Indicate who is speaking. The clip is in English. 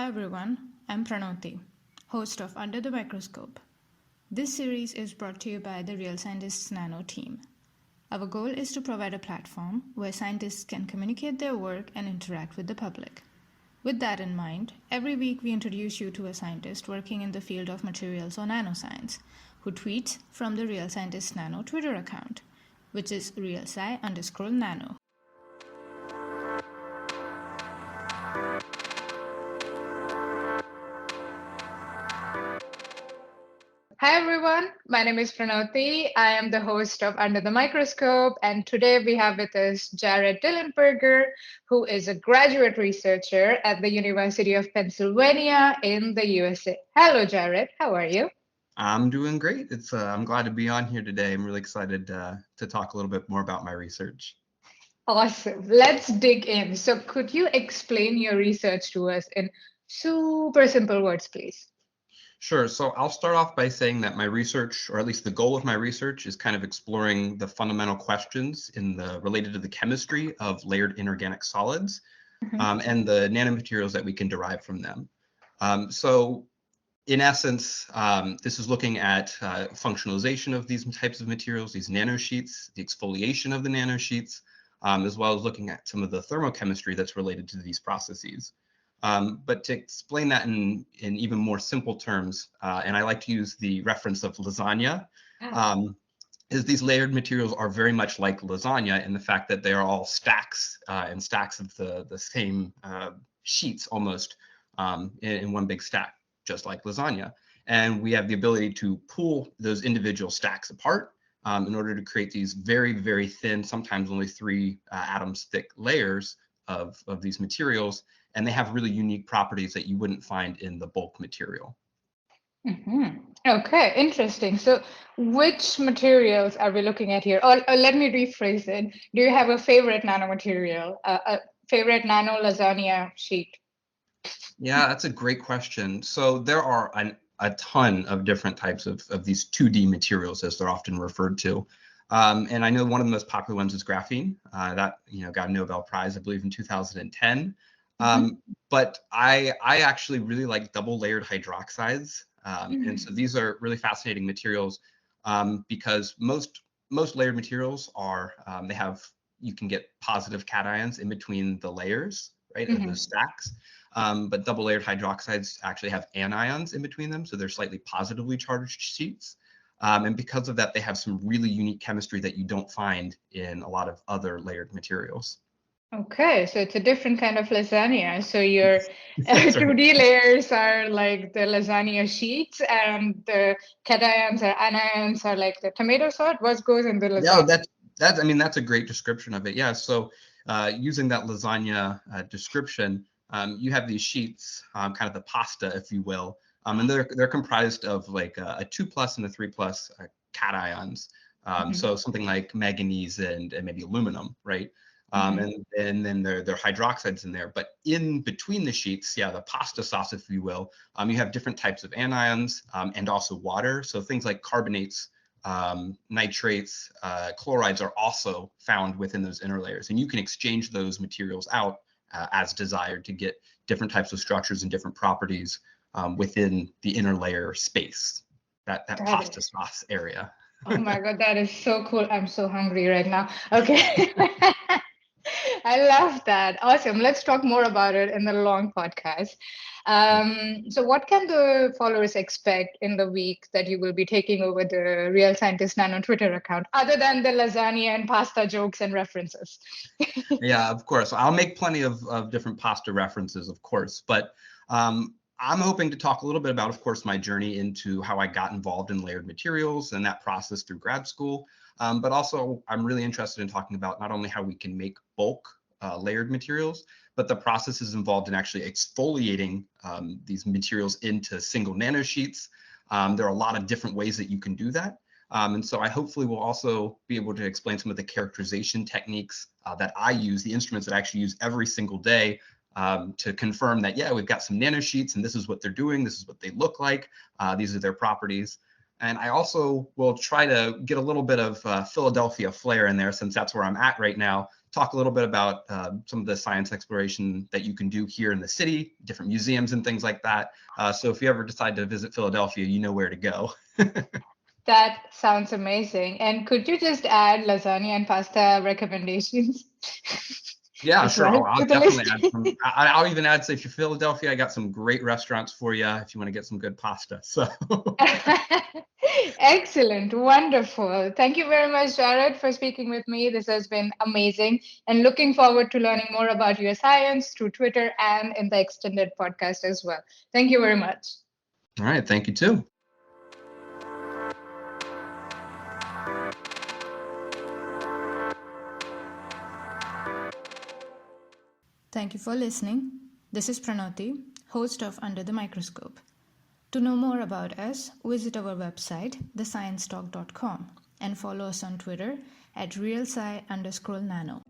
Speaker 1: Hi everyone, I'm Pranoti, host of Under the Microscope. This series is brought to you by the Real Scientists Nano team. Our goal is to provide a platform where scientists can communicate their work and interact with the public. With that in mind, every week we introduce you to a scientist working in the field of materials or nanoscience, who tweets from the Real Scientists Nano Twitter account, which is realsci_nano. Hi everyone, my name is Pranoti. I am the host of Under the Microscope, and today we have with us Jarrett Dillenburger, who is a graduate researcher at the University of Pennsylvania in the USA. Hello, Jarrett. How are you?
Speaker 2: I'm doing great. I'm glad to be on here today. I'm really excited to talk a little bit more about my research.
Speaker 1: Awesome. Let's dig in. So, could you explain your research to us in super simple words, please?
Speaker 2: Sure. So I'll start off by saying that my research, or at least the goal of my research, is kind of exploring the fundamental questions related to the chemistry of layered inorganic solids and the nanomaterials that we can derive from them. So in essence, this is looking at functionalization of these types of materials, these nanosheets, the exfoliation of the nanosheets, as well as looking at some of the thermochemistry that's related to these processes. But to explain that in even more simple terms, and I like to use the reference of lasagna, is these layered materials are very much like lasagna in the fact that they are all stacks and stacks of the same sheets almost in one big stack, just like lasagna. And we have the ability to pull those individual stacks apart in order to create these very, very thin, sometimes only 3 atoms thick layers of these materials. And they have really unique properties that you wouldn't find in the bulk material.
Speaker 1: Okay, interesting. So which materials are we looking at here? Or let me rephrase it. Do you have a favorite nanomaterial, a favorite nano lasagna sheet?
Speaker 2: Yeah, that's a great question. So there are a ton of different types of these 2D materials, as they're often referred to. And I know one of the most popular ones is graphene. That got a Nobel Prize, I believe, in 2010. But I actually really like double layered hydroxides. And so these are really fascinating materials because most layered materials are, you can get positive cations in between the layers, right, of those stacks. But double layered hydroxides actually have anions in between them. So they're slightly positively charged sheets. And because of that, they have some really unique chemistry that you don't find in a lot of other layered materials.
Speaker 1: Okay, so it's a different kind of lasagna. So your
Speaker 2: That's
Speaker 1: 2D layers are like the lasagna sheets, and the cations or anions are like the tomato sauce. What goes in the lasagna?
Speaker 2: Yeah, that's a great description of it. Yeah, so using that lasagna description, you have these sheets, kind of the pasta, if you will, and they're comprised of like a 2+ and a 3+ cations. So something like manganese and maybe aluminum, right? And then there are hydroxides in there. But in between the sheets, yeah, the pasta sauce, if you will, you have different types of anions and also water. So things like carbonates, nitrates, chlorides are also found within those inner layers. And you can exchange those materials out as desired to get different types of structures and different properties within the inner layer space, that pasta sauce area.
Speaker 1: Oh my God, that is so cool. I'm so hungry right now. Okay. I love that. Awesome. Let's talk more about it in the long podcast. So what can the followers expect in the week that you will be taking over the Real Scientist Nano Twitter account, other than the lasagna and pasta jokes and references?
Speaker 2: Yeah, of course. I'll make plenty of different pasta references, of course. But I'm hoping to talk a little bit about, of course, my journey into how I got involved in layered materials and that process through grad school. But also, I'm really interested in talking about not only how we can make bulk layered materials, but the processes involved in actually exfoliating these materials into single nanosheets. There are a lot of different ways that you can do that. And so I hopefully will also be able to explain some of the characterization techniques that I use, the instruments that I actually use every single day to confirm that, yeah, we've got some nanosheets and this is what they're doing. This is what they look like. These are their properties. And I also will try to get a little bit of Philadelphia flair in there, since that's where I'm at right now. Talk a little bit about some of the science exploration that you can do here in the city, different museums and things like that. So if you ever decide to visit Philadelphia, you know where to go.
Speaker 1: That sounds amazing. And could you just add lasagna and pasta recommendations
Speaker 2: Yeah,
Speaker 1: as
Speaker 2: sure.
Speaker 1: well
Speaker 2: I'll
Speaker 1: to the
Speaker 2: definitely
Speaker 1: list?
Speaker 2: add some. I'll even add, say, if you're Philadelphia, I got some great restaurants for you if you want to get some good pasta. So
Speaker 1: Excellent. Wonderful. Thank you very much, Jarrett, for speaking with me. This has been amazing. And looking forward to learning more about your science through Twitter and in the extended podcast as well. Thank you very much.
Speaker 2: all right, thank you too.
Speaker 1: Thank you for listening. This is Pranoti, host of Under the Microscope. To know more about us, visit our website, thesciencetalk.com, and follow us on Twitter at realsci_nano.